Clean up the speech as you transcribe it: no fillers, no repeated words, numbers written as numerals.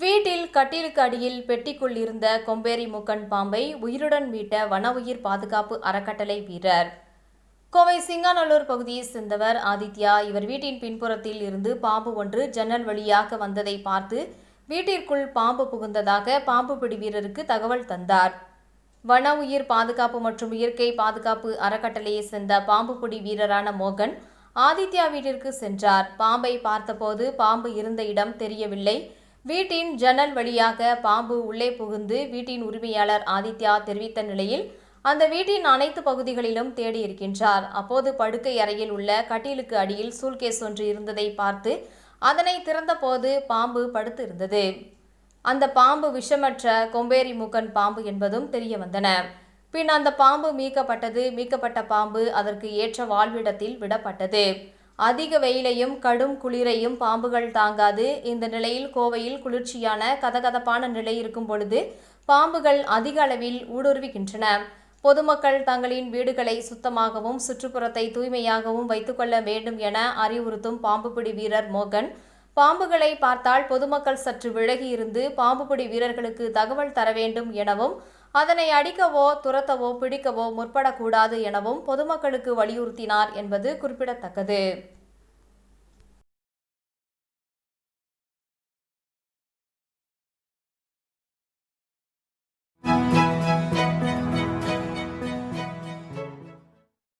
வீட்டில் கட்டிலுக்கு அடியில் பெட்டிக்குள் இருந்த கொம்பேரி மூக்கன் பாம்பை உயிருடன் மீட்ட வன உயிர் பாதுகாப்பு அறக்கட்டளை வீரர். கோவை சிங்காநல்லூர் பகுதியை சேர்ந்தவர் ஆதித்யா. இவர் வீட்டின் பின்புறத்தில் இருந்து பாம்பு ஒன்று ஜன்னல் வழியாக வந்ததை பார்த்து வீட்டிற்குள் பாம்பு புகுந்ததாக பாம்பு பிடி வீரருக்கு தகவல் தந்தார். வன உயிர் பாதுகாப்பு மற்றும் இயற்கை பாதுகாப்பு அறக்கட்டளையை சேர்ந்த பாம்பு பிடி வீரரான மோகன் ஆதித்யா வீட்டிற்கு சென்றார். பாம்பை பார்த்தபோது பாம்பு இருந்த இடம் தெரியவில்லை. வீட்டின் ஜன்னல் வழியாக பாம்பு உள்ளே புகுந்து வீட்டின் உரிமையாளர் ஆதித்யா தெரிவித்த நிலையில் அந்த வீட்டின் அனைத்து பகுதிகளிலும் தேடி இருக்கின்றார். அப்போது படுக்கை அறையில் உள்ள கட்டிலுக்கு அடியில் சூல்கேஸ் ஒன்று இருந்ததை பார்த்து அதனை திறந்தபோது பாம்பு படுத்து இருந்தது. அந்த பாம்பு விஷமற்ற கொம்பேரி மூக்கன் பாம்பு என்பதும் தெரிய வந்தன. பின் அந்த பாம்பு மீட்கப்பட்ட பாம்பு அதற்கு ஏற்ற வாழ்விடத்தில் விடப்பட்டது. அதிக வெயிலையும் கடும் குளிரையும் பாம்புகள் தாங்காது. இந்த நிலையில் கோவையில் குளிர்ச்சியான கதகதப்பான நிலை இருக்கும் பொழுது பாம்புகள் அதிக அளவில் ஊடுருவுகின்றன. பொதுமக்கள் தங்களின் வீடுகளை சுத்தமாகவும் சுற்றுப்புறத்தை தூய்மையாகவும் வைத்துக்கொள்ள வேண்டும் என அறிவுறுத்தும் பாம்புபிடி வீரர் மோகன், பாம்புகளை பார்த்தால் பொதுமக்கள் சற்று விலகி இருந்து பாம்புபிடி வீரர்களுக்கு தகவல் தர வேண்டும் எனவும், அதனை அடிக்கவோ துரத்தவோ பிடிக்கவோ முற்படக்கூடாது எனவும் பொதுமக்களுக்கு வலியுறுத்தினார் என்பது குறிப்பிடத்தக்கது.